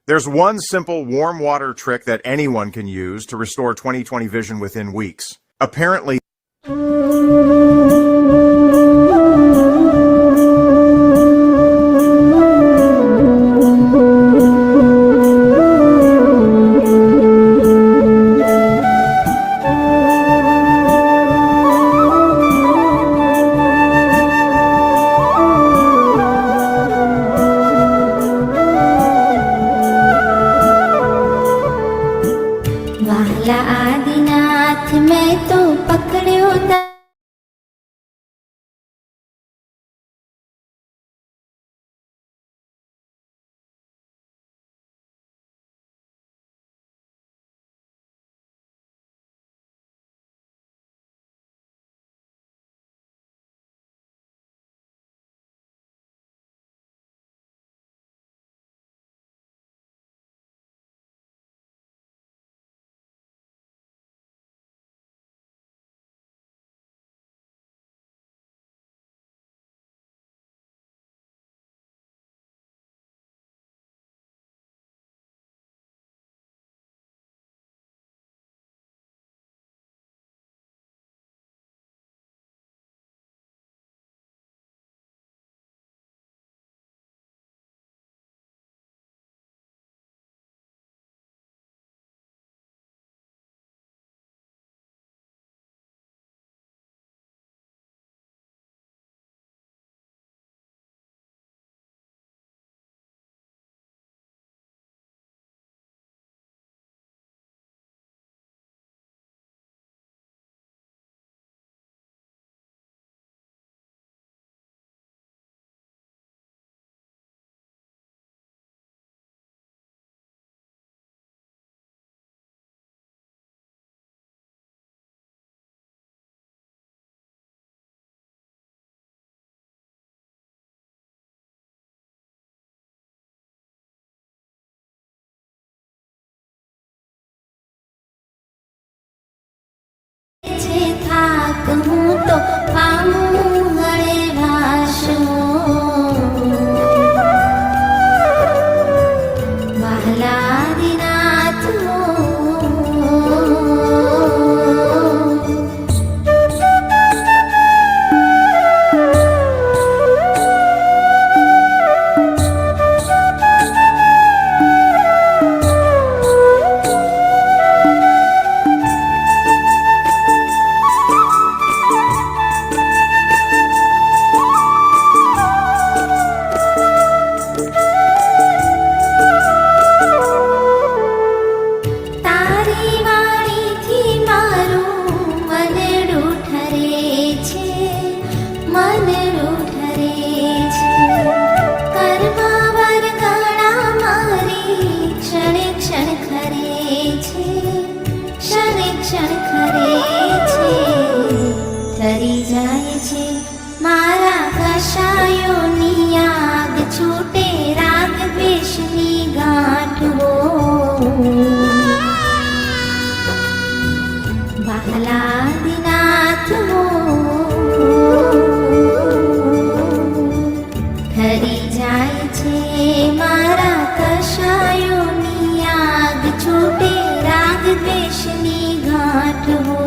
There's one simple warm water trick that anyone can use to restore 20/20 vision within weeks. Apparently, वाला आदिनाथ मैं तो पकड़्यो થાક હું તો પામું ગળે ભાષો વાલા આદિનાથ તરી જાય છે મારા કશાયોની આગ છૂટે રાગ દ્વેષની ગાંઠો વાલા આદિનાથ તરી જાય છે મારા કશાયોની આગ છૂટે રાગ દ્વેષની ગાંઠો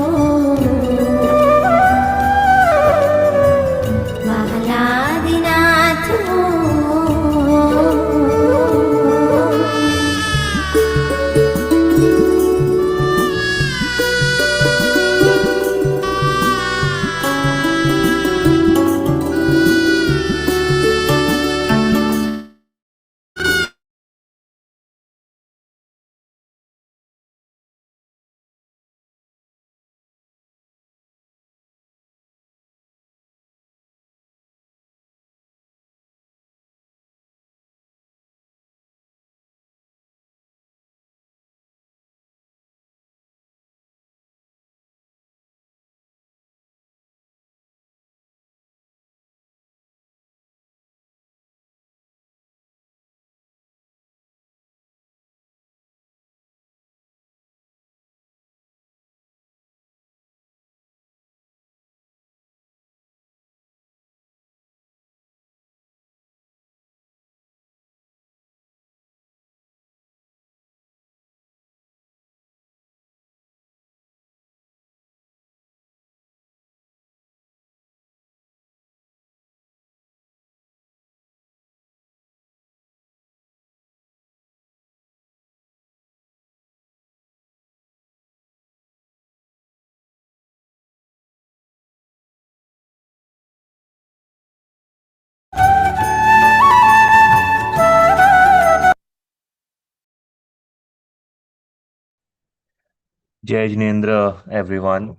Jai Jinendra, everyone.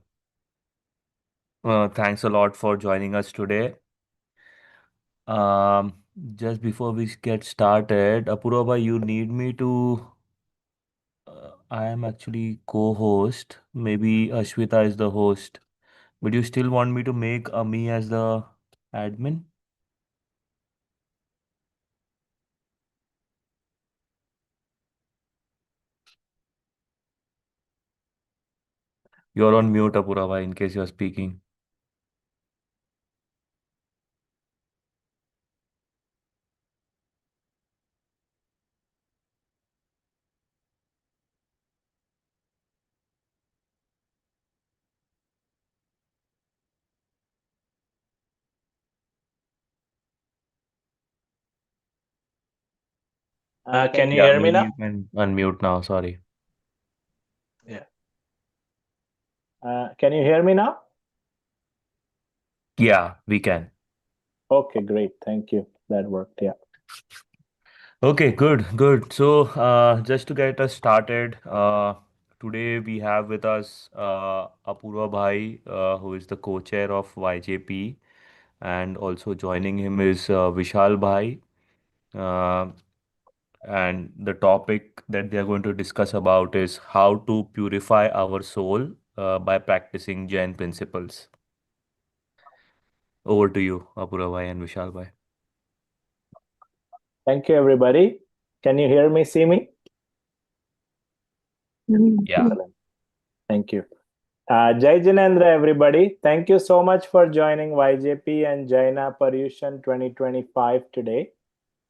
Thanks a lot for joining us today. Um, just before we get started, Apurva, you need me to. I am actually co-host. Maybe Ashwita is the host. But you still want me to make me as the admin? You're on mute, Apurva, in case you're speaking. Can you Yeah, hear me maybe now? you can unmute now. Sorry. Yeah. Can you hear me now? Yeah, we can. Okay, great. Thank you. That worked. Yeah. Okay, good. So, just to get us started, today we have with us Apurva Bhai, who is the co-chair of YJP, and also joining him is Vishal Bhai. Uh, and the topic that they are going to discuss about is how to purify our soul by practicing Jain principles. Over to you, Apurva Bhai and Vishal Bhai. Thank you, everybody. Can you hear me, see me? Yeah. Excellent. Thank you. Jai Jinendra, everybody. Thank you so much for joining YJP and Jaina Paryushan 2025 today.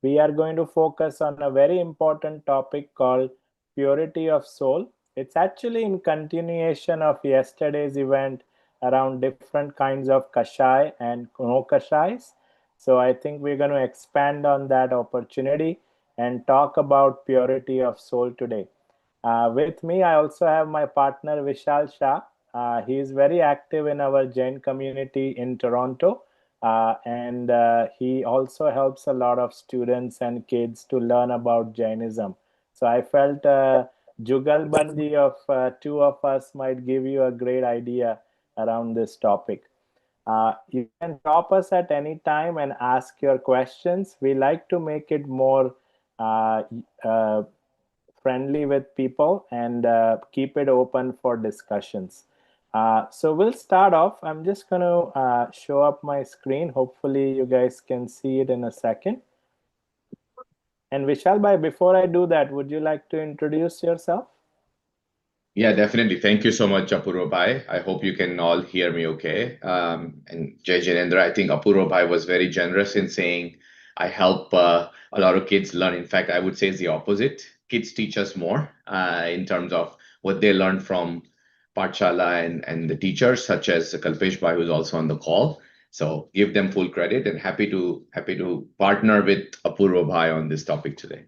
We are going to focus on a very important topic called purity of soul. It's actually in continuation of yesterday's event around different kinds of kashai and no kashais. So I think we're going to expand on that opportunity and talk about purity of soul today. With me, I also have my partner Vishal Shah. He is very active in our Jain community in Toronto, and he also helps a lot of students and kids to learn about Jainism. So I felt Jugalbandi of two of us might give you a great idea around this topic. You can stop us at any time and ask your questions. We like to make it more uh, uh, friendly with people and keep it open for discussions. So we'll start off. I'm just going to show up my screen. Hopefully, you guys can see it in a second. And Vishal Bhai, before I do that, would you like to introduce yourself? Yeah, definitely. Thank you so much, Apurva Bhai. I hope you can all hear me okay. And Jai Jinendra, I think Apurva Bhai was very generous in saying I help a lot of kids learn. In fact, I would say it's the opposite. Kids teach us more in terms of what they learn from Pathshala and the teachers, such as Kalpesh Bhai, who's also on the call. So give them full credit and happy to partner with Apurva Bhai on this topic today.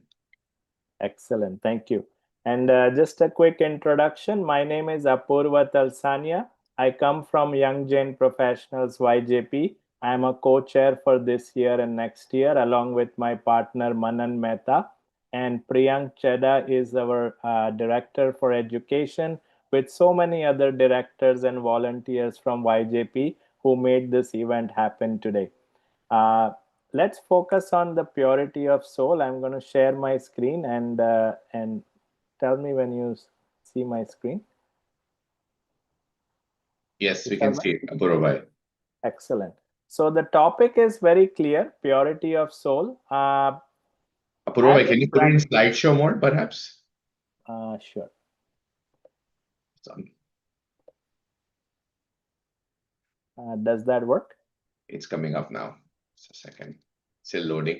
Excellent. Thank you. And just a quick introduction. My name is Apurva Talsania. I come from Young Jain Professionals YJP. I am a co-chair for this year and next year, along with my partner Manan Mehta. And Priyank Cheda is our director for education, with so many other directors and volunteers from YJP who made this event happen today. Uh, let's focus on the purity of soul. I'm going to share my screen and tell me when you see my screen. Yes, we can see it, Apurva Bhai. Excellent. So the topic is very clear: purity of soul. Apurva Bhai, can you put it in slideshow mode, perhaps? Sure. Does that work? It's coming up now. Just a second. Still loading.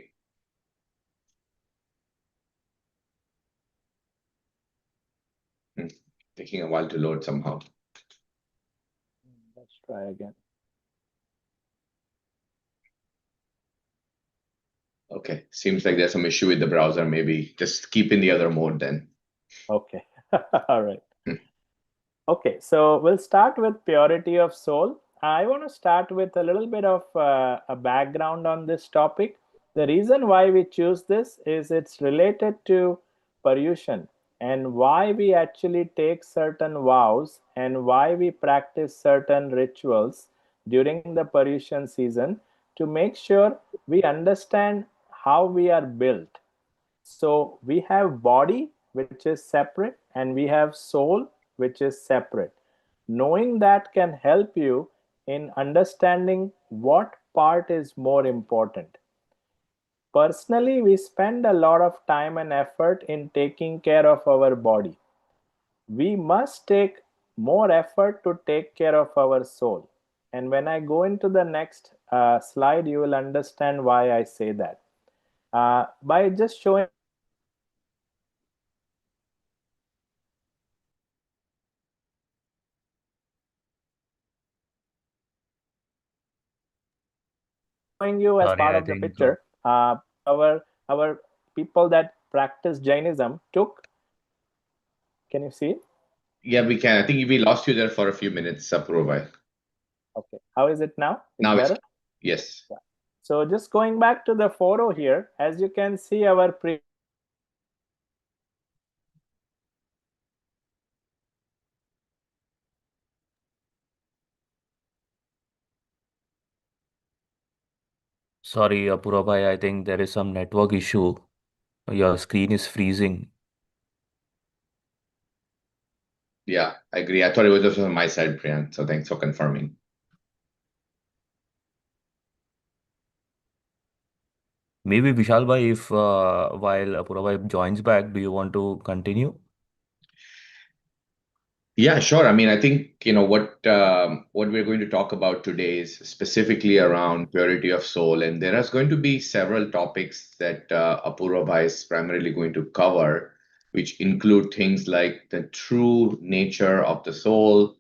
Taking a while to load somehow. Let's try again. Okay, seems like there's some issue with the browser. Maybe just keep in the other mode then. Okay. All right. Okay, so we'll start with purity of soul. I want to start with a little bit of a background on this topic. The reason why we choose this is it's related to Paryushan. and why we actually take certain vows and why we practice certain rituals during the Paryushan season to make sure we understand how we are built. So we have body, which is separate, and we have soul, which is separate. Knowing that can help you in understanding what part is more important. Personally, we spend a lot of time and effort in taking care of our body. We must take more effort to take care of our soul. And when I go into the next slide, you will understand why I say that. By just showing you as Sorry, part I of the think picture, our people that practice Jainism took. Can you see? Yeah, we can. I think we lost you there for a few minutes, Apurva. Okay. How is it now? It's Now better. yes. Yeah. So just going back to the photo here, as you can see, our sorry, Apurva bhai, I think there is some network issue. Your screen is freezing. Yeah, I agree. I thought it was just on my side, Priyan. So thanks for confirming. Maybe Vishal bhai, if while Apurva bhai joins back, do you want to continue? Yeah, sure. I mean, I think what we're going to talk about today is specifically around purity of soul, and there is going to be several topics that Apurva Bhai is primarily going to cover, which include things like the true nature of the soul,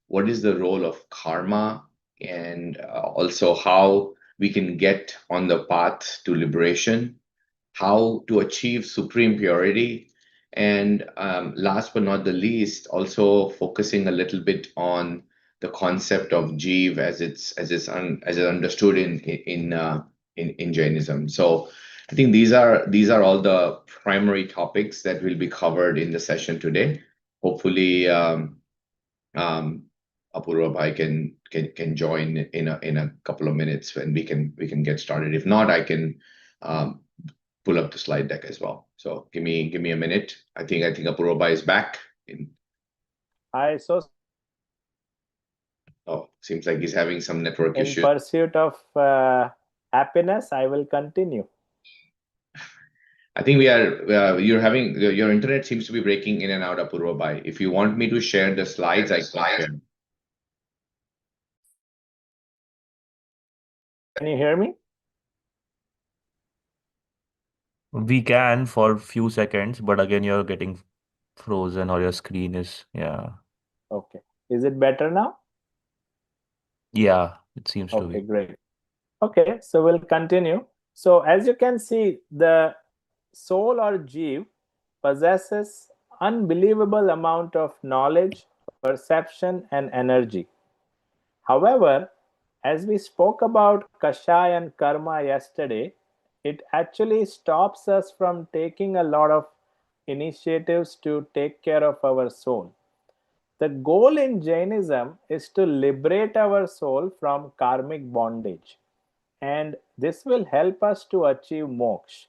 what is the role of karma, and also how we can get on the path to liberation, how to achieve supreme purity, and last but not the least, also focusing a little bit on the concept of Jeev as it's understood in Jainism. So I think these are all the primary topics that will be covered in the session today. Hopefully, Apurva Bhai can join in a couple of minutes when we can get started. If not, I can pull up the slide deck as well. So give me a minute. I think Apurva Bhai is back. Seems like he's having some network in issues. pursuit of happiness, I will continue. I think you're having your internet seems to be breaking in and out, Apurva Bhai. If you want me to share the slides, I can share. Can you hear me? We can for a few seconds, but again, you're getting frozen or your screen is, yeah. Okay. Is it better now? Yeah, it seems to Okay, be. great. Okay, so we'll continue. So as you can see, the soul or Jeev possesses unbelievable amount of knowledge, perception, and energy. However, as we spoke about Kashaya and Karma yesterday, it actually stops us from taking a lot of initiatives to take care of our soul. The goal in Jainism is to liberate our soul from karmic bondage, and this will help us to achieve moksha.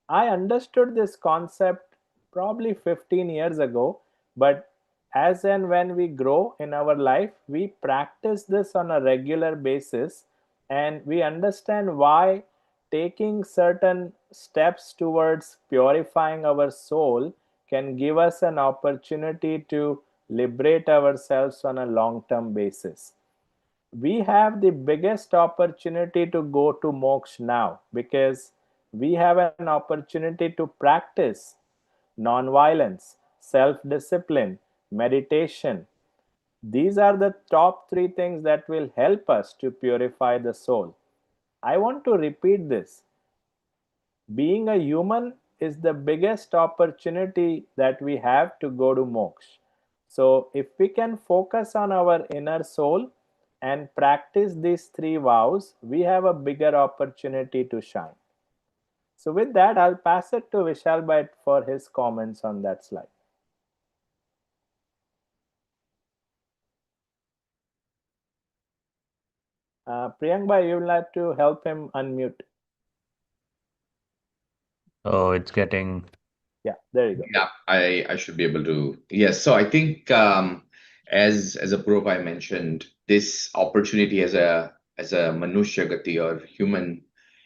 I understood this concept probably 15 years ago, but as and when we grow in our life, we practice this on a regular basis and we understand why taking certain steps towards purifying our soul can give us an opportunity to liberate ourselves on a long term basis. We have the biggest opportunity to go to moksha now because we have an opportunity to practice non-violence, self-discipline, meditation. These are the top 3 things that will help us to purify the soul. I want to repeat this. Being a human is the biggest opportunity that we have to go to moksha. So, if we can focus on our inner soul and practice these 3 vows, we have a bigger opportunity to shine. So, with that, I'll pass it to Vishal Bhai for his comments on that slide. Priyank bhai, you would like to help him unmute. Oh, it's getting. Yeah, there you go. Yeah, I should be able to. Yes. So I think as Apurva Bhai mentioned, this opportunity as a Manushya Gati or human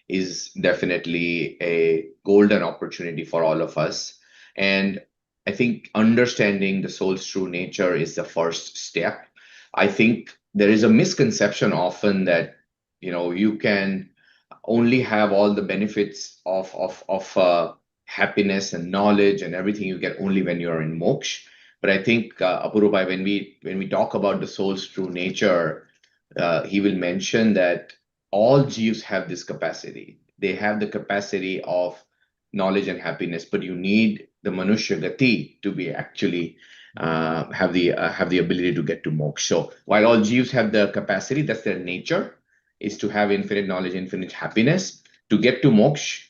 is definitely a golden opportunity for all of us. And I think understanding the soul's true nature is the first step. I think there is a misconception often that you can only have all the benefits of happiness and knowledge and everything you get only when you're in moksha. But I think Apurva Bhai, when we talk about the soul's true nature, he will mention that all jeeves have this capacity. They have the capacity of knowledge and happiness, but you need the Manushya Gati to be actually have the ability to get to moksha. So while all jeeves have the capacity, that's their nature, is to have infinite knowledge, infinite happiness. To get to moksha,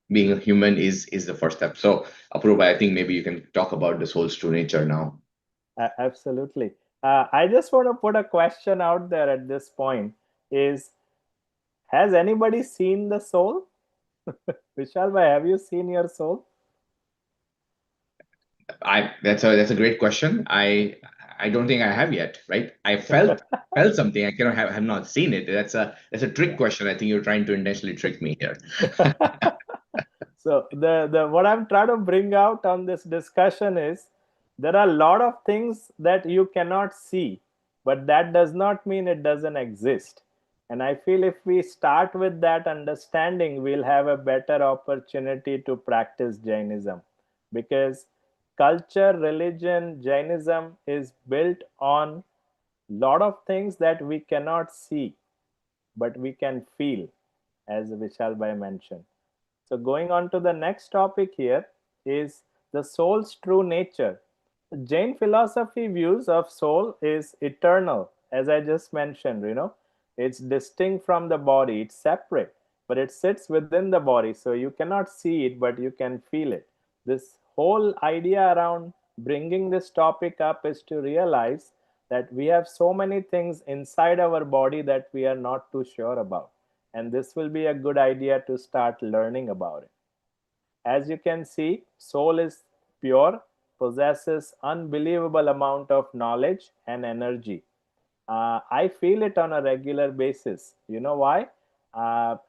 being a human is the first step. So Apurva Bhai, I think maybe you can talk about the soul's true nature now. Absolutely. I just want to put a question out there at this point is, has anybody seen the soul? Vishal bhai, have you seen your soul? That's a great question. I don't think I have yet, right? I felt something. I cannot have not seen it. That's a trick question. I think you're trying to intentionally trick me here. So the what I'm trying to bring out on this discussion is, there are a lot of things that you cannot see, but that does not mean it doesn't exist. And I feel if we start with that understanding, we'll have a better opportunity to practice Jainism, because culture, religion, Jainism is built on lot of things that we cannot see, but we can feel, as Vishal bhai mentioned. So going on to the next topic here is the soul's true nature. Jain philosophy views of soul is eternal, as I just mentioned, it's distinct from the body, it's separate, but it sits within the body. So you cannot see it, but you can feel it. This whole idea around bringing this topic up is to realize that we have so many things inside our body that we are not too sure about. And this will be a good idea to start learning about it. As you can see, soul is pure, possesses unbelievable amount of knowledge and energy. I feel it on a regular basis. You know why?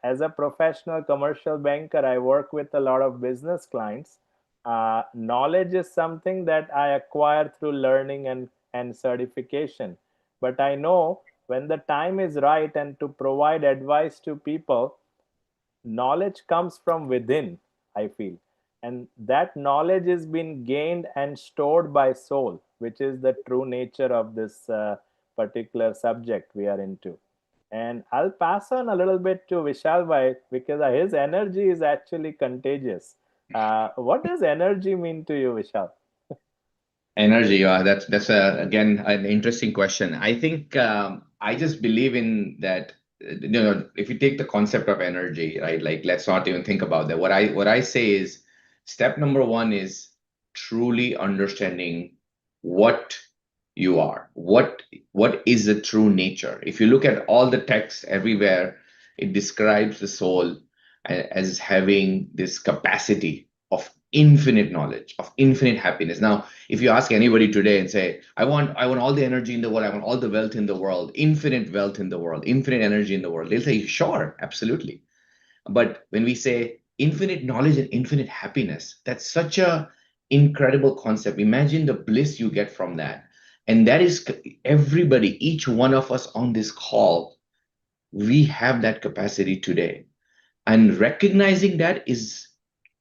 As a professional commercial banker, I work with a lot of business clients. Knowledge is something that I acquire through learning and certification. But I know when the time is right and to provide advice to people, knowledge comes from within, I feel. And that knowledge is being gained and stored by soul, which is the true nature of this particular subject we are into. And I'll pass on a little bit to Vishal bhai, because his energy is actually contagious. What does energy mean to you, Vishal? Energy, that's again an interesting question. I think I just believe in that. If you take the concept of energy, right? Like, let's not even think about that. What I say is, step number one is truly understanding what you are. What is the true nature? If you look at all the texts everywhere, it describes the soul as having this capacity of infinite knowledge, of infinite happiness. Now, if you ask anybody today and say, I want all the energy in the world, I want all the wealth in the world, infinite wealth in the world, infinite energy in the world, they'll say, sure, absolutely. But when we say infinite knowledge and infinite happiness, that's such a incredible concept. Imagine the bliss you get from that. And that is everybody, each one of us on this call, we have that capacity today. And recognizing that is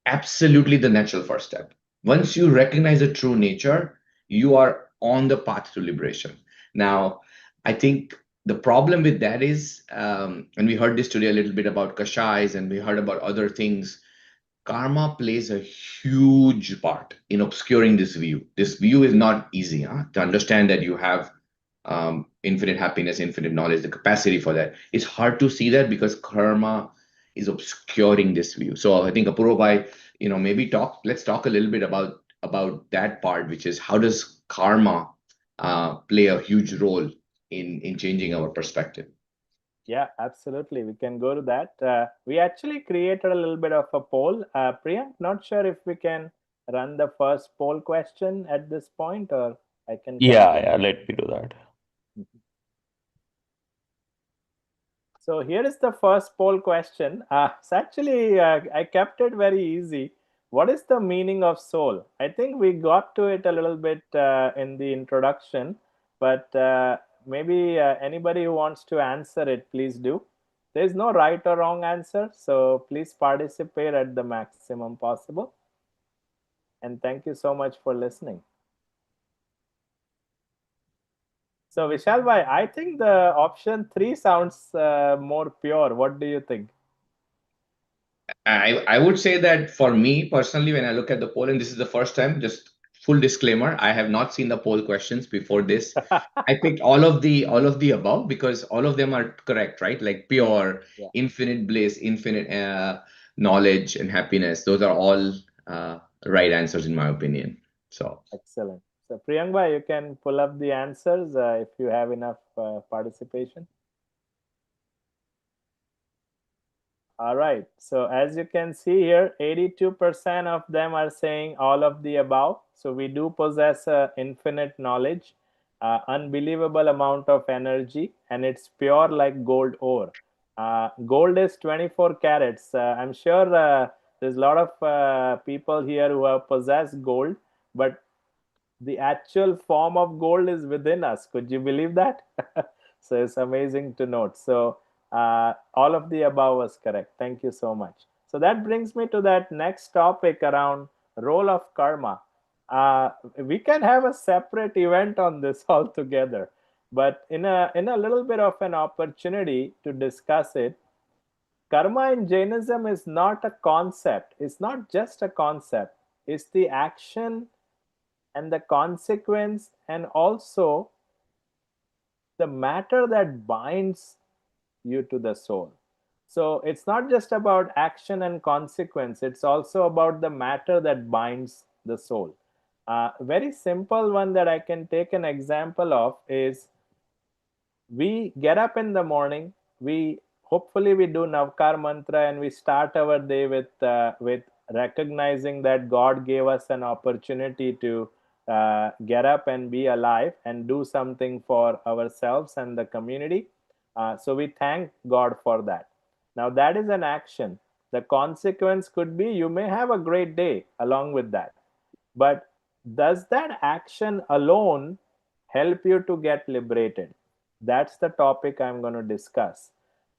absolutely the natural first step. Once you recognize the true nature, you are on the path to liberation. Now, I think the problem with that is, and we heard this today a little bit about kashais, and we heard about other things, karma plays a huge part in obscuring this view. This view is not easy to understand, that you have infinite happiness, infinite knowledge, the capacity for that. It's hard to see that because karma is obscuring this view. So I think Apurva bhai, maybe let's talk a little bit about that part, which is, how does karma play a huge role in changing our perspective? Yeah, absolutely. We can go to that. We actually created a little bit of a poll. Priyank, not sure if we can run the first poll question at this point, or I can Yeah, continue. yeah, let me do that. So here is the first poll question. I kept it very easy. What is the meaning of soul? I think we got to it a little bit in the introduction, but maybe anybody who wants to answer it, please do. There's no right or wrong answer, so please participate at the maximum possible. And thank you so much for listening. So Vishal bhai, I think the option 3 sounds more pure. What do you think? I would say that for me personally, when I look at the poll, and this is the first time, just full disclaimer, I have not seen the poll questions before this. I picked all of the above because all of them are correct, right? Like pure, Yeah. infinite bliss, infinite knowledge and happiness. Those are all right answers in my opinion. So Excellent. So Priyank bhai, you can pull up the answers if you have enough participation. All right. So as you can see here, 82% of them are saying all of the above. So we do possess infinite knowledge, unbelievable amount of energy, and it's pure like gold ore. Gold is 24 carats. I'm sure there's a lot of people here who have possessed gold, but the actual form of gold is within us. Could you believe that? So it's amazing to note. So all of the above was correct. Thank you so much. So that brings me to that next topic around role of karma. We can have a separate event on this altogether, but in a little bit of an opportunity to discuss it. Karma in Jainism is not a concept. It's not just a concept. It's the action and the consequence, and also the matter that binds you to the soul. So it's not just about action and consequence, it's also about the matter that binds the soul. A very simple one that I can take an example of is, we get up in the morning, we hopefully we do Navkar mantra, and we start our day with recognizing that God gave us an opportunity to get up and be alive and do something for ourselves and the community. So we thank God for that. Now that is an action. The consequence could be you may have a great day along with that, but does that action alone help you to get liberated? That's the topic I'm going to discuss.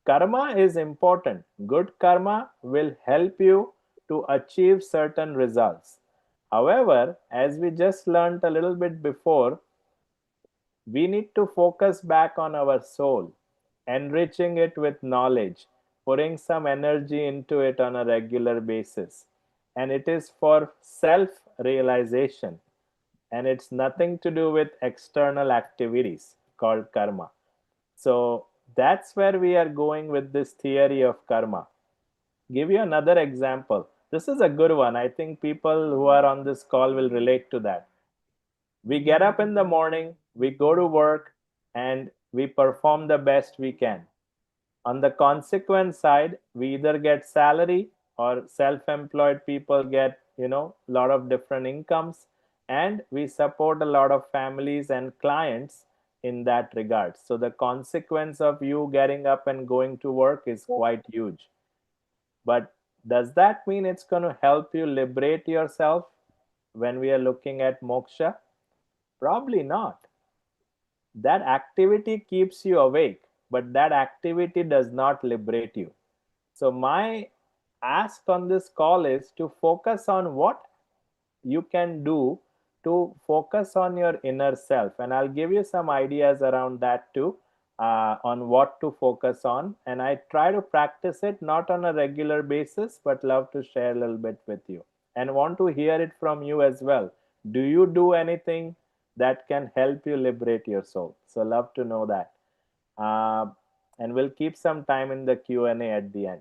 Karma is important. Good karma will help you to achieve certain results. However, as we just learned a little bit before, we need to focus back on our soul, enriching it with knowledge, putting some energy into it on a regular basis. And it is for self realization, and it's nothing to do with external activities called karma. So that's where we are going with this theory of karma. Give you another example. This is a good one. I think people who are on this call will relate to that. We get up in the morning, we go to work, and we perform the best we can. On the consequence side, we either get salary, or self-employed people get, a lot of different incomes, and we support a lot of families and clients in that regard. So the consequence of you getting up and going to work is quite huge. But does that mean it's going to help you liberate yourself when we are looking at moksha? Probably not. That activity keeps you awake, but that activity does not liberate you. So my ask on this call is to focus on what you can do to focus on your inner self, and I'll give you some ideas around that too, on what to focus on. And I try to practice it not on a regular basis, but love to share a little bit with you and want to hear it from you as well. Do you do anything that can help you liberate your soul? So love to know that. uh, and we'll keep some time in the Q&A at the end.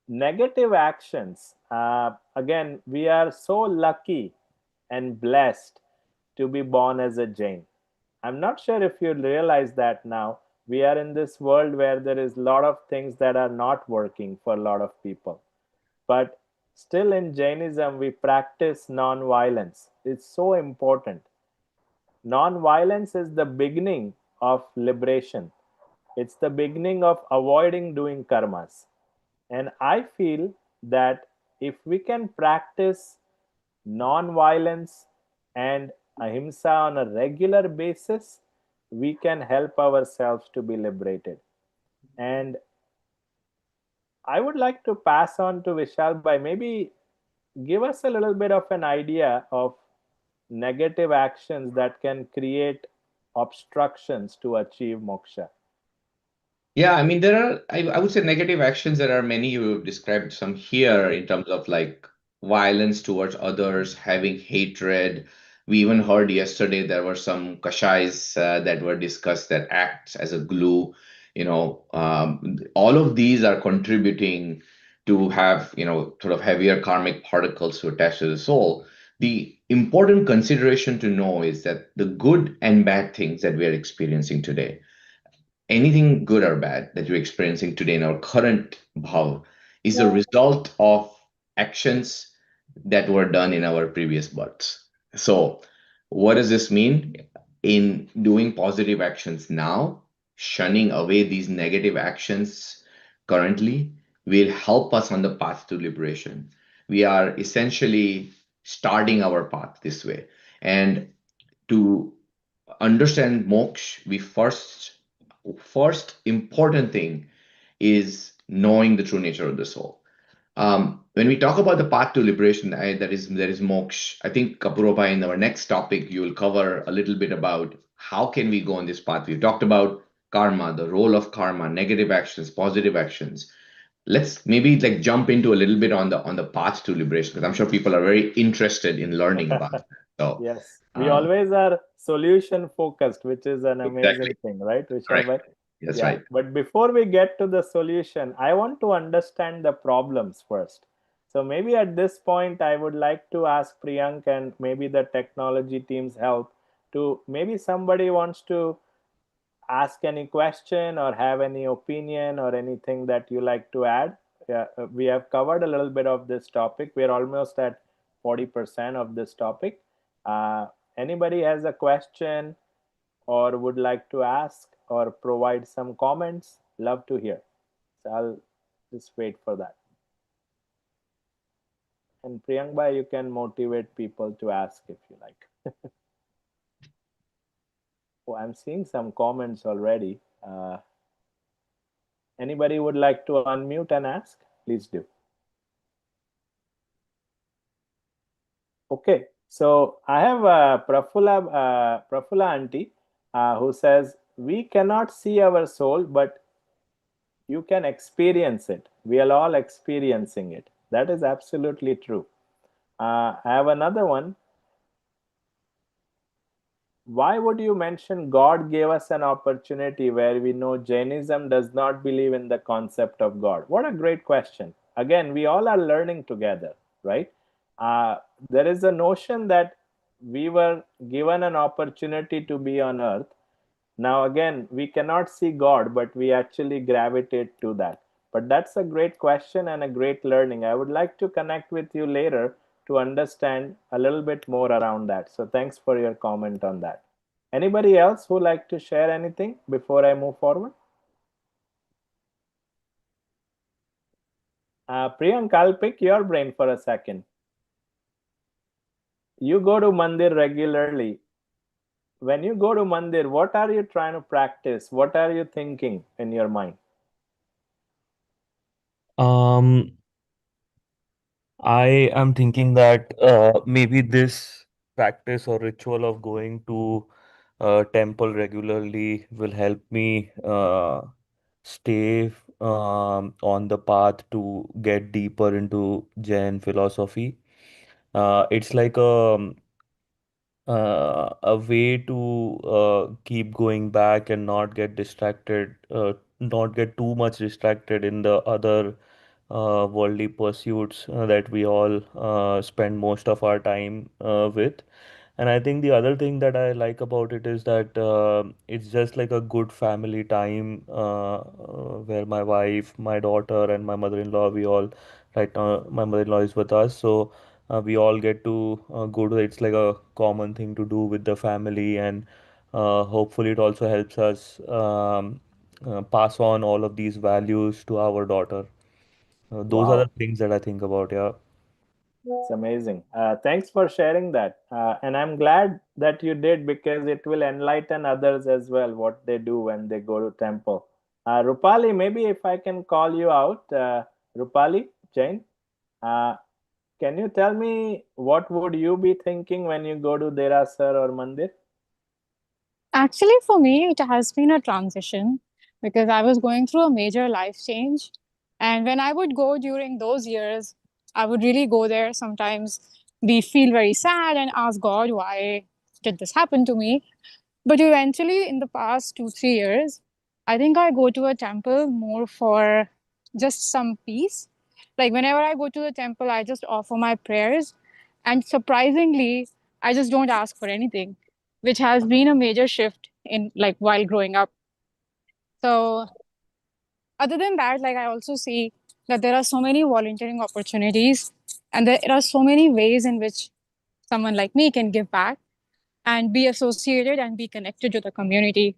Negative actions. Again, we are so lucky and blessed to be born as a Jain. I'm not sure if you realize that now, We are in this world where there is a lot of things that are not working for a lot of people. But still, in Jainism, we practice non-violence. It's so important. Non-violence is the beginning of liberation. It's the beginning of avoiding doing karmas. And I feel that if we can practice non-violence and ahimsa on a regular basis, we can help ourselves to be liberated. And I would like to pass on to Vishal by maybe give us a little bit of an idea of negative actions that can create obstructions to achieve moksha. Yeah, I mean, there are, I would say, negative actions. There are many. You have described some here in terms of like violence towards others, having hatred. We even heard yesterday there were some kashais that were discussed that acts as a glue. All of these are contributing to have, sort of heavier karmic particles to attach to the soul. The important consideration to know is that the good and bad things that we are experiencing today, anything good or bad that you're experiencing today in our current bhav, is a result of actions that were done in our previous births. So, what does this mean? In doing positive actions now, shunning away these negative actions currently will help us on the path to liberation. We are essentially starting our path this way. And to understand moksha, we first important thing is knowing the true nature of the soul. When we talk about the path to liberation, there is moksha. I think Kapuropa, in our next topic, you will cover a little bit about how can we go on this path. We've talked about karma, the role of karma, negative actions, positive actions. Let's maybe like jump into a little bit on the path to liberation, because I'm sure people are very interested in learning about it. So Yes, we um, always are solution focused, which is an exactly amazing thing, right, Vishal correct. bhai? That's Yeah, right. but before we get to the solution, I want to understand the problems first. So maybe at this point, I would like to ask Priyank and maybe the technology team's help to maybe somebody wants to ask any question or have any opinion or anything that you like to add. Yeah, we have covered a little bit of this topic. We're almost at 40% of this topic. Uh, Anybody has a question or would like to ask or provide some comments? Love to hear. So I'll just wait for that. And Priyank bhai, you can motivate people to ask if you like. Oh, I'm seeing some comments already. Anybody would like to unmute and ask? Please do. Okay, so I have Prafula auntie who says, we cannot see our soul, but you can experience it. We are all experiencing it. That is absolutely true. I have another one. Why would you mention God gave us an opportunity where we know Jainism does not believe in the concept of God? What a great question. Again, we all are learning together, right? Uh, there is a notion that we were given an opportunity to be on earth. Now, again, we cannot see God, but we actually gravitate to that. But that's a great question and a great learning. I would like to connect with you later to understand a little bit more around that. So thanks for your comment on that. Anybody else who like to share anything before I move forward? Priyank, I'll pick your brain for a second. You go to Mandir regularly. When you go to Mandir, what are you trying to practice? What are you thinking in your mind? Um, I am thinking that maybe this practice or ritual of going to temple regularly will help me stay on the path to get deeper into Jain philosophy. It's like a way to keep going back and not get distracted, not get too much distracted in the other worldly pursuits that we all spend most of our time with. And I think the other thing that I like about it is that it's just like a good family time where my wife, my daughter, and my mother-in-law, we all, right now, my mother-in-law is with us. So we all get to go to, it's like a common thing to do with the family. And hopefully it also helps us pass on all of these values to our daughter. Those are the Wow. things that I think about, yeah. It's amazing. Thanks for sharing that. And I'm glad that you did, because it will enlighten others as well what they do when they go to temple. Rupali, maybe if I can call you out, Rupali Jain, uh, can you tell me what would you be thinking when you go to Derasar or Mandir? Actually, for me, it has been a transition because I was going through a major life change. And when I would go during those years, I would really go there sometimes, be feel very sad and ask God, why did this happen to me? But eventually, in the past 2, 3 years, I think I go to a temple more for just some peace. Like whenever I go to the temple, I just offer my prayers. And surprisingly, I just don't ask for anything, which has been a major shift in like while growing up. So, other than that, like I also see that there are so many volunteering opportunities and there are so many ways in which someone like me can give back and be associated and be connected to the community.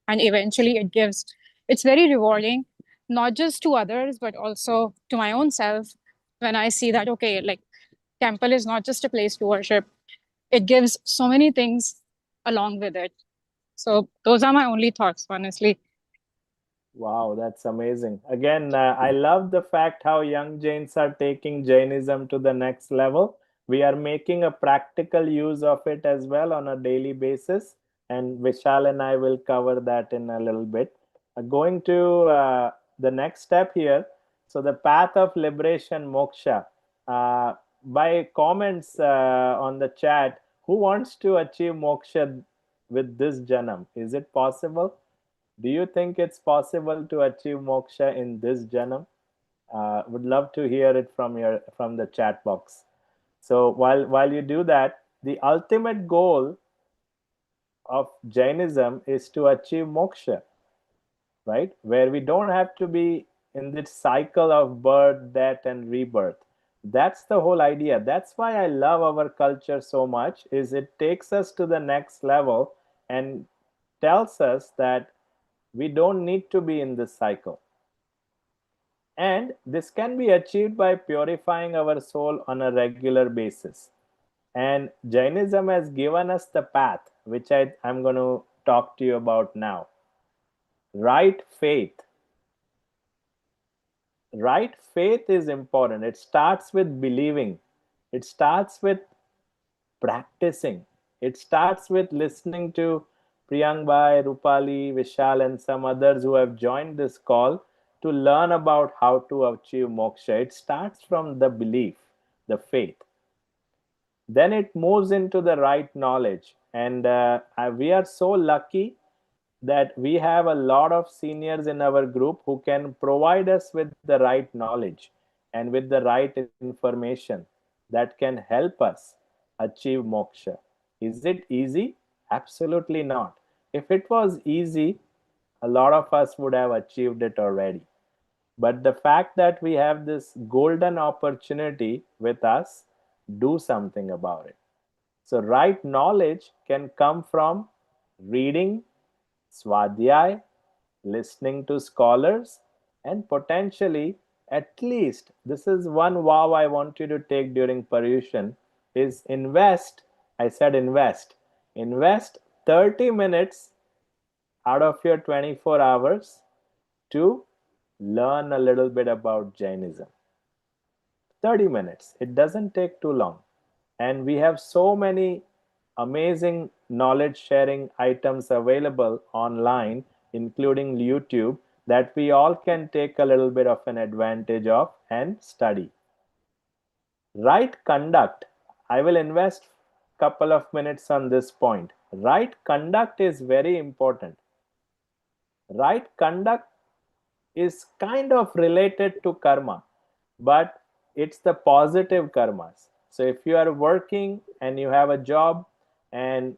And eventually it's very rewarding, not just to others but also to my own self, when I see that okay, like temple is not just a place to worship, it gives so many things along with it. So those are my only thoughts, honestly. Wow, that's amazing. Again, I love the fact how young Jains are taking Jainism to the next level. We are making a practical use of it as well on a daily basis. And Vishal and I will cover that in a little bit. Going to the next step here. So, the path of liberation, moksha. Uh, by comments on the chat, who wants to achieve moksha with this janam? Is it possible? Do you think it's possible to achieve moksha in this janam? Would love to hear it from the chat box. So while you do that, the ultimate goal of Jainism is to achieve moksha, right? Where we don't have to be in this cycle of birth, death, and rebirth. That's the whole idea. That's why I love our culture so much, is it takes us to the next level and tells us that we don't need to be in this cycle. And this can be achieved by purifying our soul on a regular basis. And Jainism has given us the path, which I'm going to talk to you about now. Right faith. Right faith is important. It starts with believing, it starts with practicing, it starts with listening to Priyangbai, Rupali, Vishal, and some others who have joined this call to learn about how to achieve moksha. It starts from the belief, the faith. Then it moves into the right knowledge. And we are so lucky that we have a lot of seniors in our group who can provide us with the right knowledge and with the right information that can help us achieve moksha. Is it easy? Absolutely not. If it was easy, a lot of us would have achieved it already. But the fact that we have this golden opportunity with us, do something about it. So, right knowledge can come from reading, swadhyay, listening to scholars, and potentially, at least, this is one vow I want you to take during Paryushan, is invest, I said invest 30 minutes out of your 24 hours to learn a little bit about Jainism. 30 minutes. It doesn't take too long. And we have so many amazing knowledge sharing items available online, including YouTube, that we all can take a little bit of an advantage of and study. Right conduct. I will invest a couple of minutes on this point. Right conduct is very important. Right conduct is kind of related to karma, but it's the positive karmas. So if you are working and you have a job and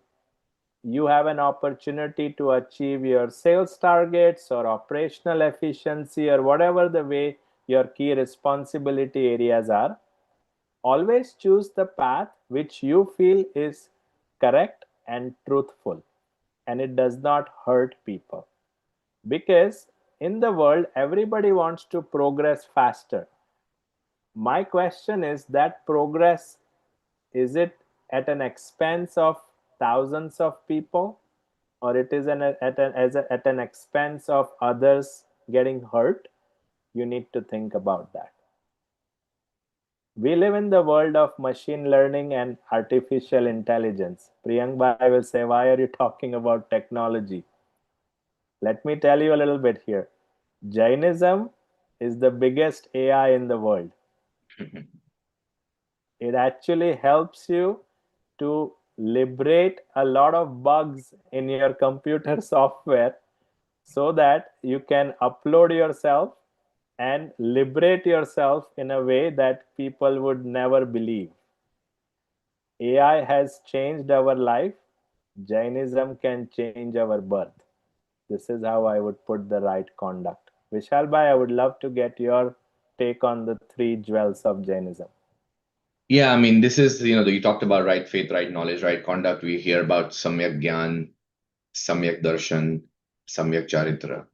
you have an opportunity to achieve your sales targets or operational efficiency or whatever the way your key responsibility areas are, always choose the path which you feel is correct and truthful, and it does not hurt people. Because in the world, everybody wants to progress faster. My question is that progress, is it at an expense of thousands of people, or it is at an expense of others getting hurt? You need to think about that. We live in the world of machine learning and artificial intelligence. Priyank Bhai will say, why are you talking about technology? Let me tell you a little bit here. Jainism is the biggest AI in the world. It actually helps you to liberate a lot of bugs in your computer software so that you can upload yourself and liberate yourself in a way that people would never believe. AI has changed our life. Jainism can change our birth. This is how I would put the right conduct. Vishal Bhai, I would love to get your take on the three jewels of Jainism. Yeah, I mean, this is, you talked about right faith, right knowledge, right conduct. We hear about Samyak Gyan, Samyak Darshan, Samyak Charitra,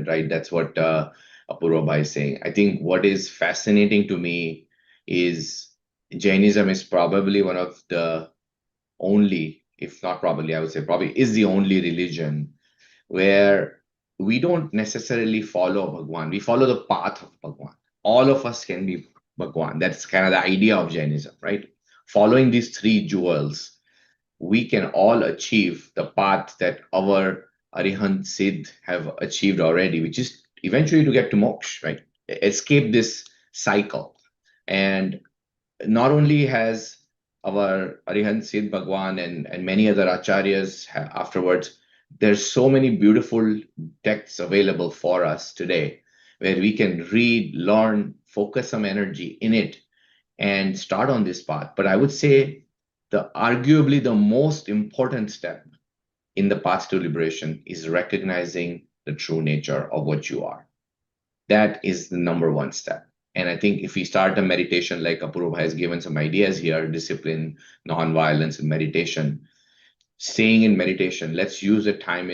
right? That's what Apurva Bhai is saying. I think what is fascinating to me is Jainism is probably one of the only, if not probably, I would say probably is the only religion where we don't necessarily follow Bhagwan. We follow the path of Bhagwan. All of us can be Bhagwan. That's kind of the idea of Jainism, right? Following these three jewels, we can all achieve the path that our Arihant Siddh have achieved already, which is eventually to get to moksha, right? Escape this cycle. And not only has our Arihant Siddh Bhagwan and many other acharyas afterwards, there's so many beautiful texts available for us today where we can read, learn, focus some energy in it, and start on this path. But I would say arguably the most important step in the path to liberation is recognizing the true nature of what you are. That is the number one step. And I think if we start a meditation, like Apurva has given some ideas here, discipline, non-violence, and meditation, staying in meditation, let's use the time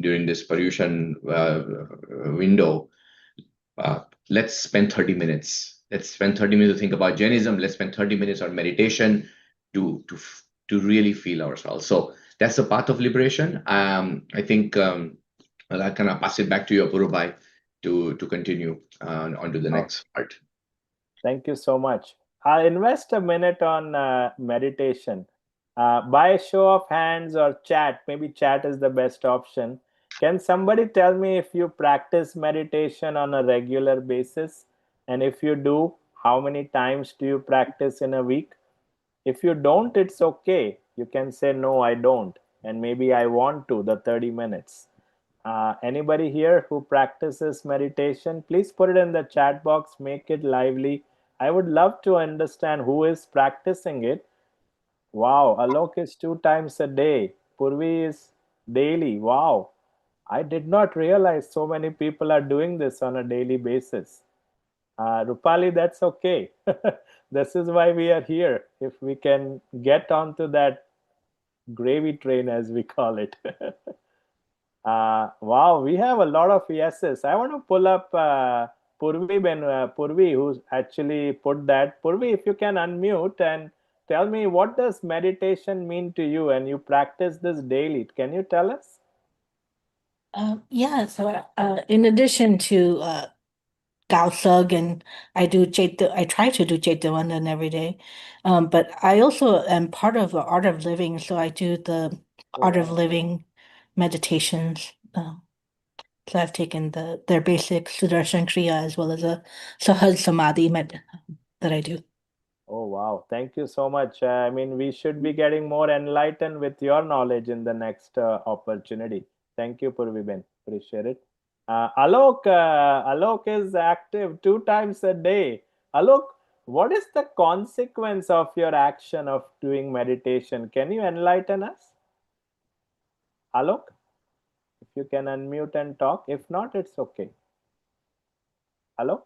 during this Paryushan window. Let's spend 30 minutes. Let's spend 30 minutes to think about Jainism. Let's spend 30 minutes on meditation to really feel ourselves. So that's the path of liberation. I think I'll kind of pass it back to you, Apurva Bhai, to continue on to the next part. Thank you so much. I'll invest a minute on meditation. By show of hands or chat, maybe chat is the best option. Can somebody tell me if you practice meditation on a regular basis? And if you do, how many times do you practice in a week? If you don't, it's okay. You can say, no, I don't. And maybe I want to, the 30 minutes. Anybody here who practices meditation, please put it in the chat box, make it lively. I would love to understand who is practicing it. Wow, Alok is 2 times a day. Purvi is daily. Wow. I did not realize so many people are doing this on a daily basis. Rupali, that's okay. This is why we are here. If we can get onto that gravy train, as we call it. Wow, we have a lot of yeses. I want to pull up Purvi, who's actually put that. Purvi, if you can unmute and tell me, what does meditation mean to you? And you practice this daily. Can you tell us? Yeah, so in addition to Gausug, and I try to do Chaityavandan every day. But I also am part of the Art of Living, so I do the Art of Living meditations. So I've taken their basic Sudarshan Kriya as well as a Sahaj Samadhi that I do. Oh, wow. Thank you so much. I mean, we should be getting more enlightened with your knowledge in the next opportunity. Thank you, Purviben. Appreciate it. Alok is active 2 times a day. Alok, what is the consequence of your action of doing meditation? Can you enlighten us? Alok, if you can unmute and talk. If not, it's okay. Alok?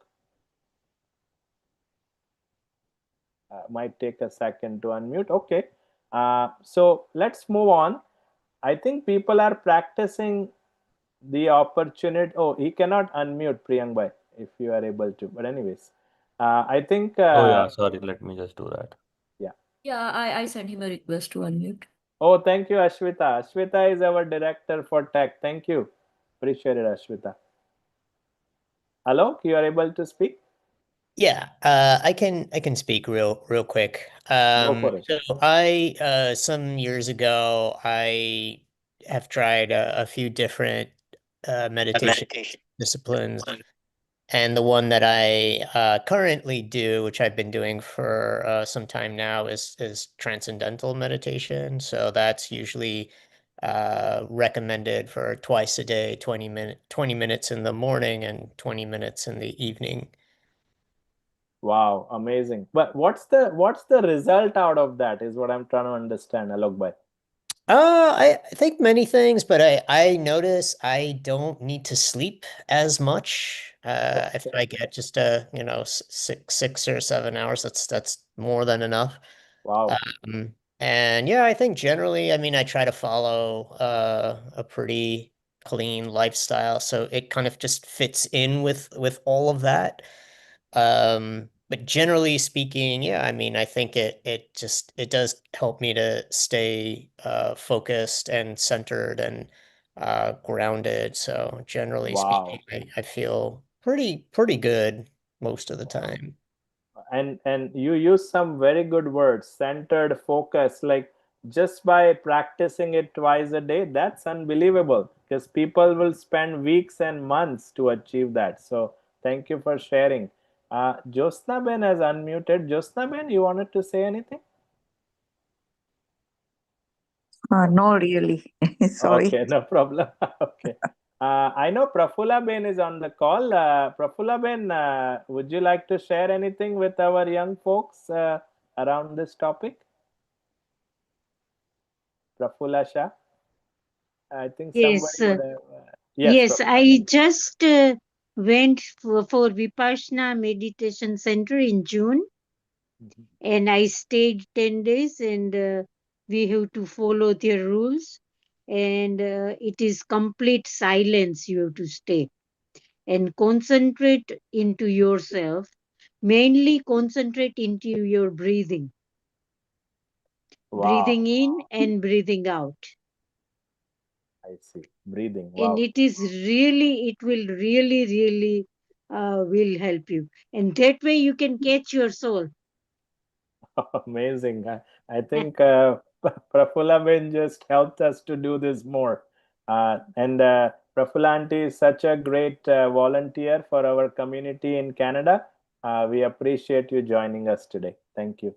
Might take a second to unmute. Okay. So let's move on. I think people are practicing the opportunity. Oh, he cannot unmute, Priyank bhai, if you are able to. But anyways, I think, Oh yeah, sorry, let me just do that. yeah. Yeah, I sent him a request to unmute. Oh, thank you, Ashwita. Ashwita is our director for tech. Thank you. Appreciate it, Ashwita. Alok, you are able to speak? Yeah, I can speak real quick. Go for it. So I some years ago I have tried a few different meditation disciplines, and the one that I currently do, which I've been doing for some time now, is transcendental meditation. So that's usually recommended for twice a day, 20 minutes in the morning and 20 minutes in the evening. Wow, amazing. But what's the result out of that is what I'm trying to understand, Alok bhai. I think many things, but I notice I don't need to sleep as much. If I get just you know, 6 or 7 hours, that's more than enough. Wow. And yeah, I think generally, I mean, I try to follow a pretty clean lifestyle, so it kind of just fits in with all of that. But generally speaking, yeah, I mean, I think it does help me to stay focused and centered and grounded. So generally Wow. speaking, I feel pretty good most of the time. And you use some very good words, centered, focus. Like just by practicing it twice a day, that's unbelievable, because people will spend weeks and months to achieve that. So thank you for sharing. Josna Ben has unmuted. Josna Ben, you wanted to say anything? No, really. Sorry. Okay, no problem. Okay. I know Prafula Ben is on the call. Prafula Ben, would you like to share anything with our young folks around this topic? Prafula Shah? I think Yes, somebody would have. Yes, yes, Prafula. I just went for Vipassana Meditation Center in June, and I stayed 10 days, and we have to follow their rules, and it is complete silence you have to stay and concentrate into yourself, mainly concentrate into your breathing, Wow. breathing in and breathing out. I see. Breathing. And Wow. it will really will help you, and that way you can catch your soul. Amazing. I think Prafula Ben just helped us to do this more. And Prafula Aunty is such a great volunteer for our community in Canada. We appreciate you joining us today. Thank you.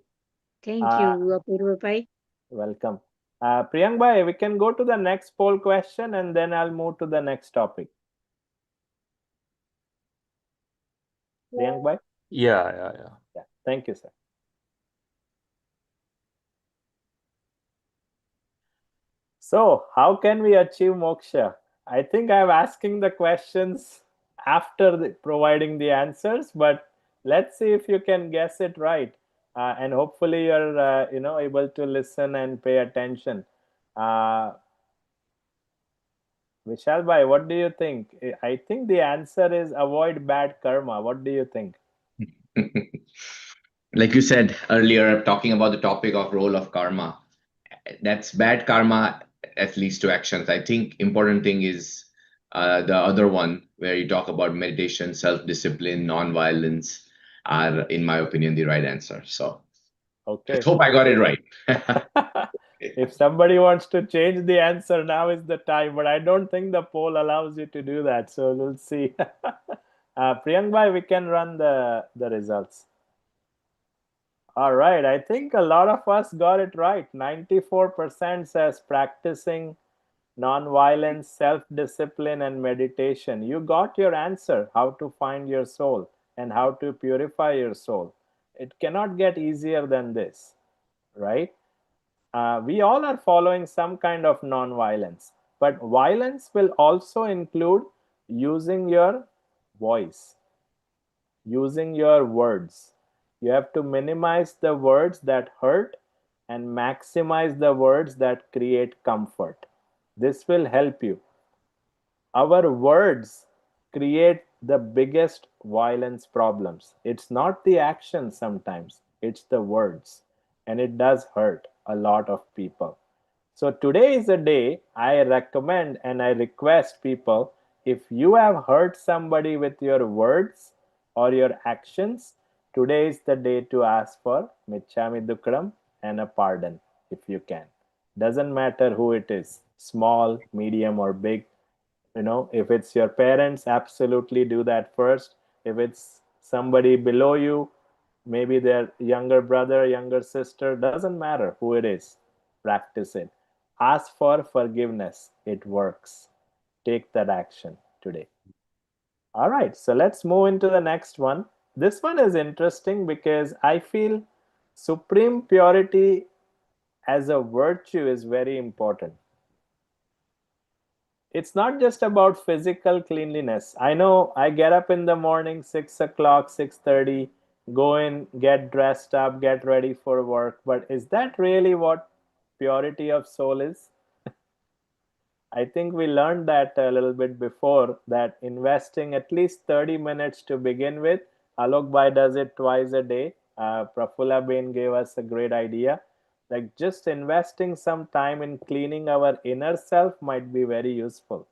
Thank you, Apurva Pai. Welcome. Priyank bhai, we can go to the next poll question and then I'll move to the next topic. Priyank bhai? Yeah. Yeah. Thank you, sir. So, how can we achieve moksha? I think I'm asking the questions after providing the answers, but let's see if you can guess it right. And hopefully you're able to listen and pay attention. Vishal bhai, what do you think? I think the answer is avoid bad karma. What do you think? Like you said earlier, talking about the topic of role of karma, that's bad karma that leads to actions. I think important thing is the other one where you talk about meditation, self-discipline, non-violence are, in my opinion, the right answer. So Okay. let's hope I got it right. If somebody wants to change the answer, now is the time, but I don't think the poll allows you to do that. So we'll see. Priyank bhai, we can run the results. All right. I think a lot of us got it right. 94% says practicing non-violence, self-discipline, and meditation. You got your answer, how to find your soul and how to purify your soul. It cannot get easier than this, right? We all are following some kind of non-violence, but violence will also include using your voice, using your words. You have to minimize the words that hurt and maximize the words that create comfort. This will help you. Our words create the biggest violence problems. It's not the action sometimes, it's the words. And it does hurt a lot of people. So today is a day I recommend and I request people, if you have hurt somebody with your words or your actions, today is the day to ask for Michami Dukram and a pardon if you can. Doesn't matter who it is, small, medium, or big. If it's your parents, absolutely do that first. If it's somebody below you, maybe their younger brother, younger sister, doesn't matter who it is, practice it. Ask for forgiveness. It works. Take that action today. All right, so let's move into the next one. This one is interesting because I feel supreme purity as a virtue is very important. It's not just about physical cleanliness. I know I get up in the morning, 6 o'clock, 6:30, go in, get dressed up, get ready for work. But is that really what purity of soul is? I think we learned that a little bit before, that investing at least 30 minutes to begin with. Alok Bhai does it twice a day. Prafulla Bain gave us a great idea. Like just investing some time in cleaning our inner self might be very useful.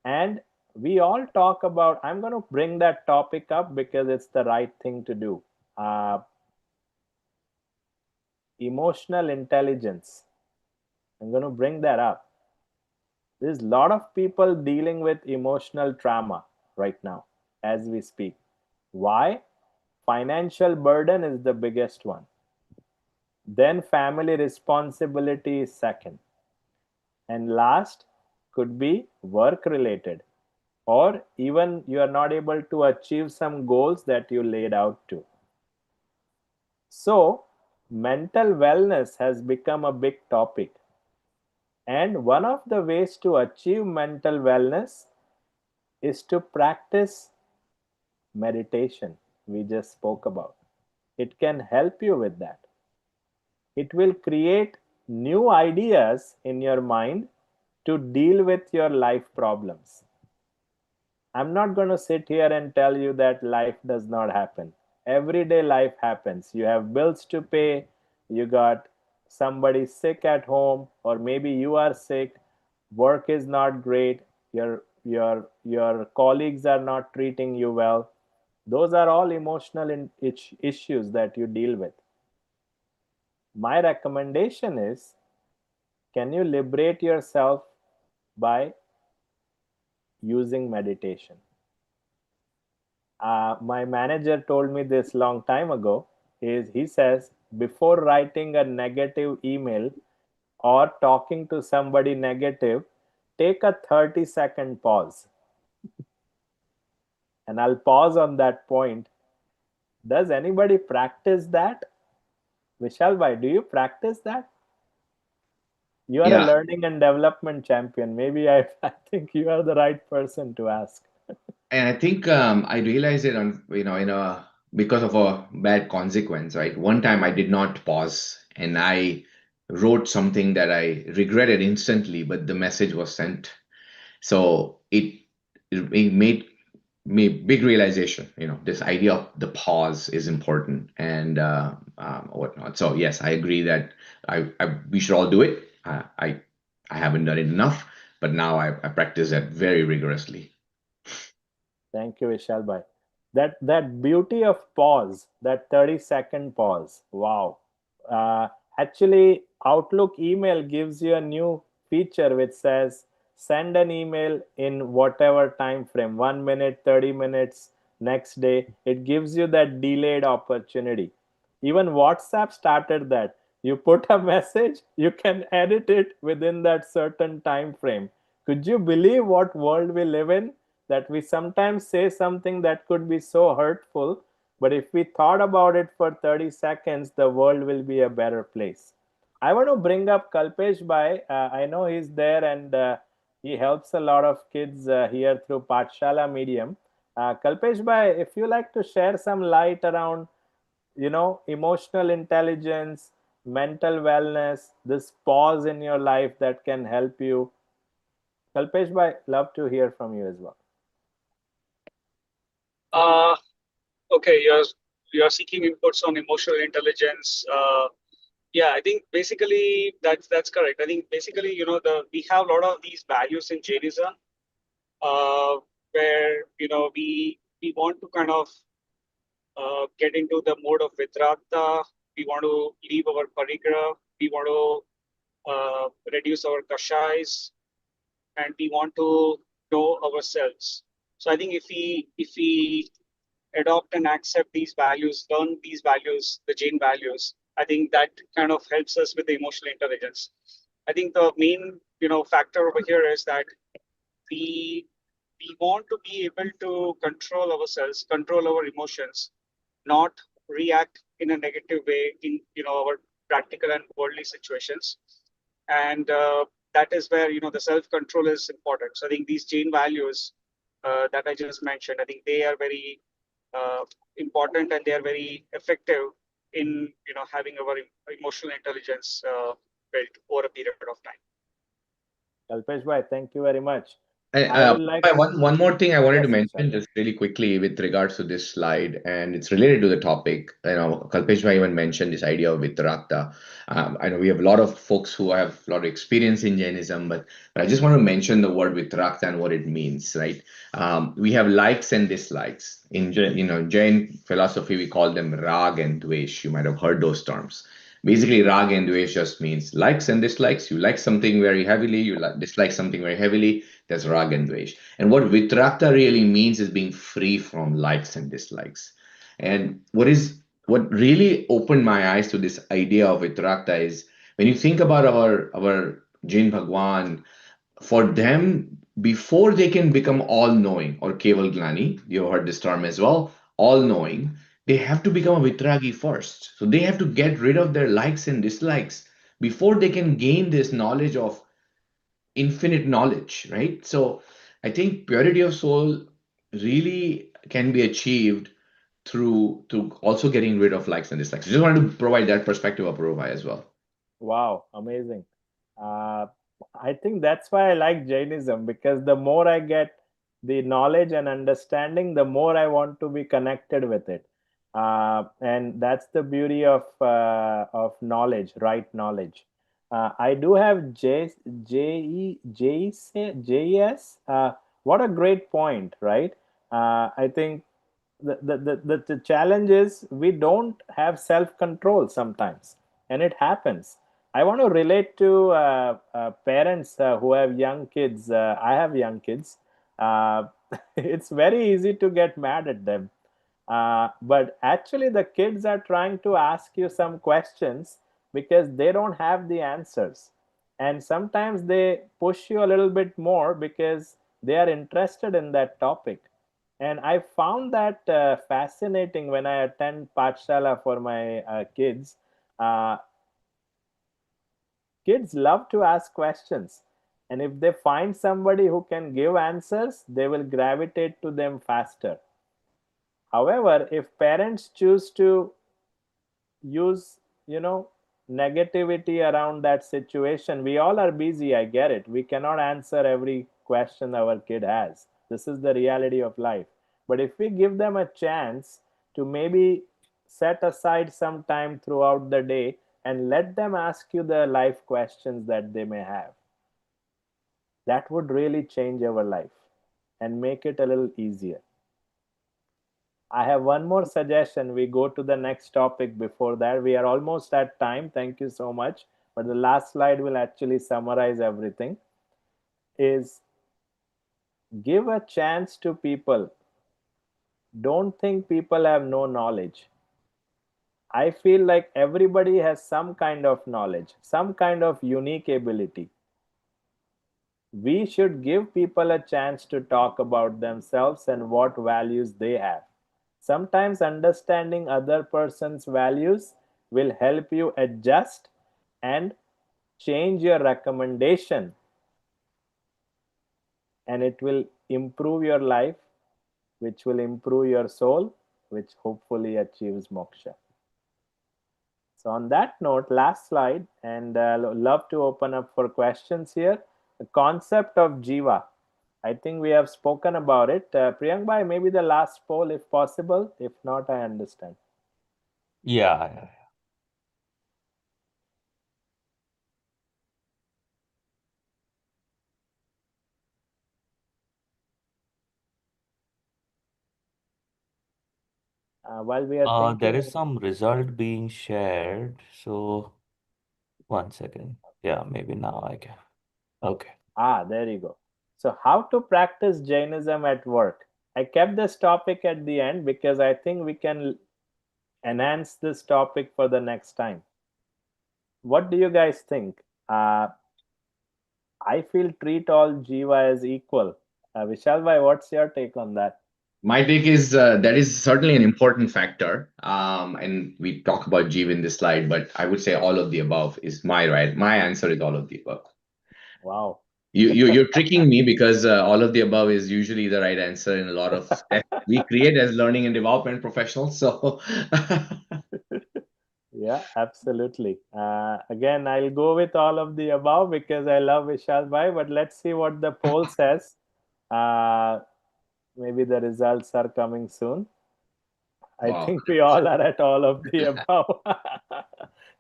And we all talk about, I'm going to bring that topic up because it's the right thing to do. Emotional intelligence. I'm going to bring that up. There's a lot of people dealing with emotional trauma right now as we speak. Why? Financial burden is the biggest one. Then family responsibility is second. And last could be work related, or even you are not able to achieve some goals that you laid out to. So mental wellness has become a big topic. And one of the ways to achieve mental wellness is to practice meditation we just spoke about. It can help you with that. It will create new ideas in your mind to deal with your life problems. I'm not going to sit here and tell you that life does not happen. Everyday life happens. You have bills to pay, you got somebody sick at home, or maybe you are sick, work is not great, your colleagues are not treating you well. Those are all emotional issues that you deal with. My recommendation is, can you liberate yourself by using meditation? My manager told me this long time ago. He says, before writing a negative email or talking to somebody negative, take a 30-second pause. And I'll pause on that point. Does anybody practice that? Vishal bhai, do you practice that? You are a learning and development champion. Maybe I think you are the right person to ask. And I think I realized it on because of a bad consequence, right? One time I did not pause and I wrote something that I regretted instantly, but the message was sent. So it made me big realization. This idea of the pause is important and whatnot. So yes, I agree that we should all do it. I haven't done it enough, but now I practice that very rigorously. Thank you, Vishal bhai. That beauty of pause, that 30-second pause. Wow. Actually, Outlook email gives you a new feature which says send an email in whatever time frame, 1 minute, 30 minutes, next day. It gives you that delayed opportunity. Even WhatsApp started that. You put a message, you can edit it within that certain time frame. Could you believe what world we live in? That we sometimes say something that could be so hurtful, But if we thought about it for 30 seconds, the world will be a better place. I want to bring up Kalpesh Bhai. I know he's there and he helps a lot of kids here through Pathshala medium. Kalpesh Bhai, if you like to share some light around, emotional intelligence, mental wellness, this pause in your life that can help you. Kalpesh Bhai, love to hear from you as well. Okay, you're seeking inputs on emotional intelligence. Yeah, I think basically that's correct. I think basically, we have a lot of these values in Jainism, where we want to kind of get into the mode of Vitrata. We want to leave our parigraha. We want to reduce our kashais, and we want to know ourselves. So I think if we adopt and accept these values, learn these values, the Jain values, I think that kind of helps us with the emotional intelligence. I think the main factor over here is that we want to be able to control ourselves, control our emotions, not react in a negative way in our practical and worldly situations. And that is where the self-control is important. So I think these Jain values that I just mentioned, I think they are very important, and they are very effective in having our emotional intelligence built over a period of time. Kalpesh Bhai, thank you very much. I would like one more thing I wanted to Yes, mention sorry. just really quickly with regards to this slide, and it's related to the topic. Kalpesh Bhai even mentioned this idea of Vitaragta. I know we have a lot of folks who have a lot of experience in Jainism, but I just want to mention the word Vitaragta and what it means, right? We have likes and dislikes. In Jain philosophy, we call them Rag and Dvesh. You might have heard those terms. Basically, Rag and Dvesh just means likes and dislikes. You like something very heavily, you dislike something very heavily. That's Rag and Dvesh. And what Vitrakta really means is being free from likes and dislikes. And what really opened my eyes to this idea of Vitrakta is when you think about our Jain Bhagwan, for them, before they can become all-knowing or Keval Gnani, you heard this term as well, all-knowing, they have to become a Vitragi first. So they have to get rid of their likes and dislikes before they can gain this knowledge of infinite knowledge, right? So I think purity of soul really can be achieved through also getting rid of likes and dislikes. I just wanted to provide that perspective of Purvai as well. Wow, amazing. I think that's why I like Jainism, because the more I get the knowledge and understanding, the more I want to be connected with it. And that's the beauty of knowledge, right knowledge. I do have JES. What a great point, right? I think the challenge is we don't have self-control sometimes, and it happens. I want to relate to parents who have young kids. I have young kids. It's very easy to get mad at them. But actually, the kids are trying to ask you some questions because they don't have the answers. And sometimes they push you a little bit more because they are interested in that topic. And I found that fascinating when I attend Pathshala for my kids. Uh, Kids love to ask questions. And if they find somebody who can give answers, they will gravitate to them faster. However, if parents choose to use, negativity around that situation, we all are busy, I get it. We cannot answer every question our kid has. This is the reality of life. But if we give them a chance to maybe set aside some time throughout the day and let them ask you the life questions that they may have, that would really change our life and make it a little easier. I have one more suggestion. We go to the next topic before that. We are almost at time. Thank you so much. But the last slide will actually summarize everything. Is give a chance to people. Don't think people have no knowledge. I feel like everybody has some kind of knowledge, some kind of unique ability. We should give people a chance to talk about themselves and what values they have. Sometimes understanding other person's values will help you adjust and change your recommendation, and it will improve your life, which will improve your soul, which hopefully achieves moksha. So on that note, last slide, and love to open up for questions here. The concept of jiva. I think we have spoken about it. Priyank bhai, maybe the last poll if possible. If not, I understand. Yeah. While we are There thinking, is some result being shared. So 1 second. Yeah, maybe now I can. Okay. there you go. So how to practice Jainism at work? I kept this topic at the end because I think we can enhance this topic for the next time. What do you guys think? I feel treat all jiva as equal. Vishal bhai, what's your take on that? My take is that is certainly an important factor. And we talk about Jeev in this slide, but I would say all of the above is my answer is all of the above. Wow. You're tricking me because all of the above is usually the right answer in a lot of tests we create as learning and development professionals. So Yeah, absolutely. Again, I'll go with all of the above because I love Vishal bhai, but let's see what the poll says. Maybe the results are coming soon. I Wow. think we all are at all of the above.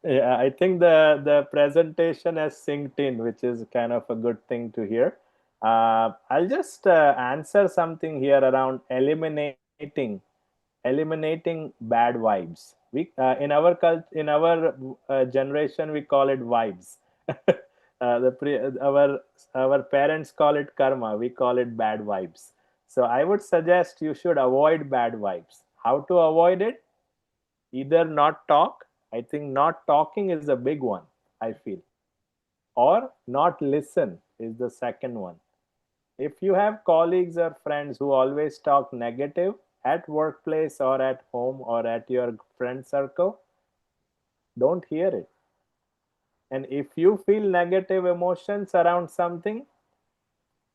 Yeah, I think the presentation has synced in, which is kind of a good thing to hear. I'll just answer something here around eliminating bad vibes. We in our generation we call it vibes. Our parents call it karma. We call it bad vibes. So I would suggest you should avoid bad vibes. How to avoid it? Either not talk. I think not talking is a big one, I feel. Or not listen is the second one. If you have colleagues or friends who always talk negative at workplace or at home or at your friend circle, don't hear it. And if you feel negative emotions around something,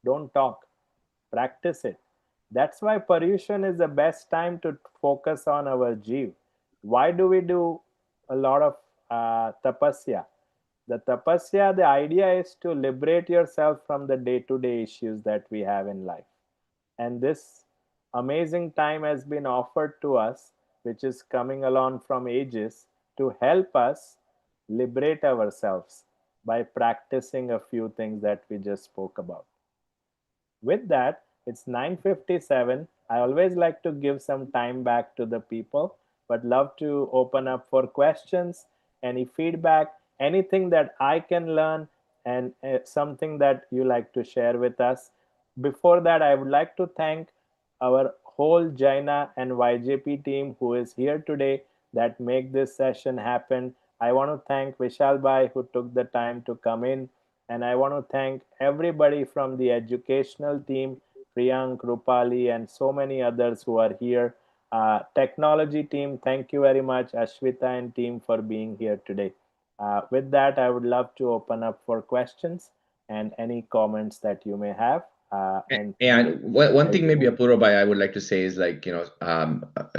don't talk. Practice it. That's why Paryushan is the best time to focus on our Jeev. Why do we do a lot of tapasya? The tapasya, the idea is to liberate yourself from the day-to-day issues that we have in life. And this amazing time has been offered to us, which is coming along from ages, to help us liberate ourselves by practicing a few things that we just spoke about. With that, it's 9:57. I always like to give some time back to the people, but love to open up for questions, any feedback, anything that I can learn, and something that you like to share with us. Before that, I would like to thank our whole Jaina and YJP team who is here today that make this session happen. I want to thank Vishal Bhai who took the time to come in, and I want to thank everybody from the educational team, Priyank, Rupali, and so many others who are here. Technology team, thank you very much, Ashwita and team, for being here today. With that, I would love to open up for questions and any comments that you may have. And one thing maybe Apurva Bhai I would like to say is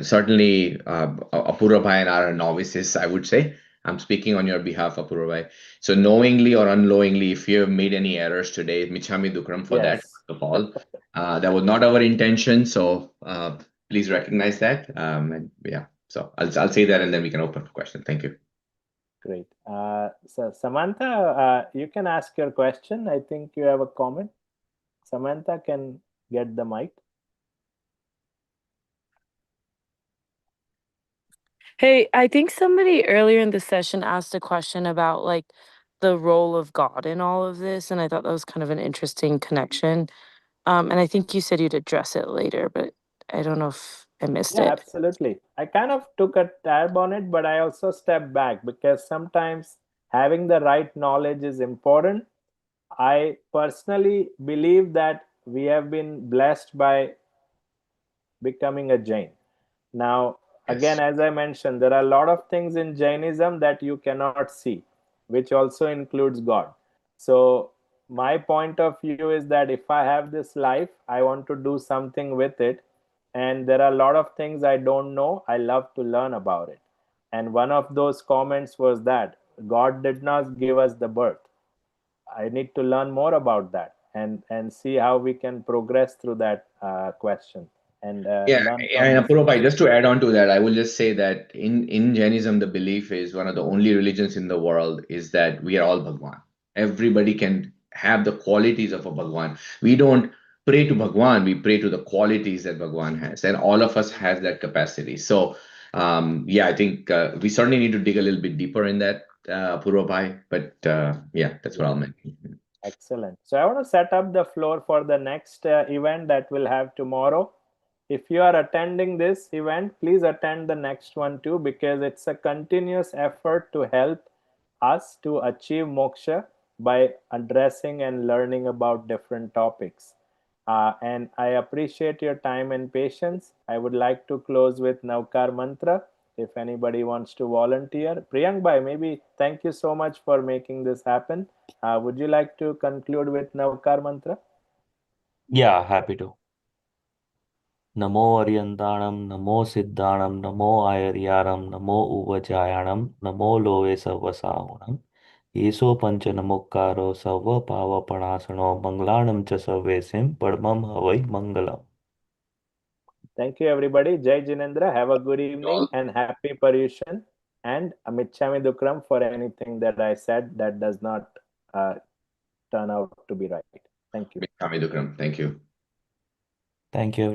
certainly Apurva Bhai and are novices, I would say. I'm speaking on your behalf, Apurva Bhai. So knowingly or unknowingly, if you have made any errors today, Michami Dukram for that, first of all. That was not our intention, so please recognize that. And yeah, so I'll say that and then we can open for questions. Thank you. Great. So Samantha, you can ask your question. I think you have a comment. Samantha can get the mic. Hey, I think somebody earlier in the session asked a question about like the role of God in all of this, and I thought that was kind of an interesting connection. And I think you said you'd address it later, but I don't know if I missed Yeah, it. absolutely. I kind of took a tab on it, but I also stepped back because sometimes having the right knowledge is important. I personally believe that we have been blessed by becoming a Jain. Now, again, as I mentioned, there are a lot of things in Jainism that you cannot see, which also includes God. So, my point of view is that if I have this life, I want to do something with it. And there are a lot of things I don't know. I love to learn about it. And one of those comments was that God did not give us the birth. I need to learn more about that and see how we can progress through that question and learn from And this. Apurva Bhai, just to add on to that, I will just say that in Jainism, the belief is one of the only religions in the world is that we are all Bhagwan. Everybody can have the qualities of a Bhagwan. We don't pray to Bhagwan, we pray to the qualities that Bhagwan has, and all of us has that capacity. So, I think we certainly need to dig a little bit deeper in that, Apurva Bhai, but that's what I'll mention. Excellent. So I want to set up the floor for the next event that we'll have tomorrow. If you are attending this event, please attend the next one too, because it's a continuous effort to help us to achieve moksha by addressing and learning about different topics. And I appreciate your time and patience. I would like to close with Navkar Mantra. If anybody wants to volunteer, Priyank Bhai, maybe thank you so much for making this happen. Would you like to conclude with Navkar Mantra? Yeah, happy to. Namo Aryandanam, Namo Siddhanam, Namo Ayaryaram, Namo Uvajayanam, Namo Loe Savasahunam, Yeso Panchanamukaro, Sava Pava Panasano, Manglanam cha Savesim, Padmam Havai Mangalam. Thank you, everybody. Jai Jinendra. Have a good evening and happy Paryushan. And Amichami Dukram for anything that I said that does not turn out to be right. Thank you. Amichami Dukram. Thank you. Thank you.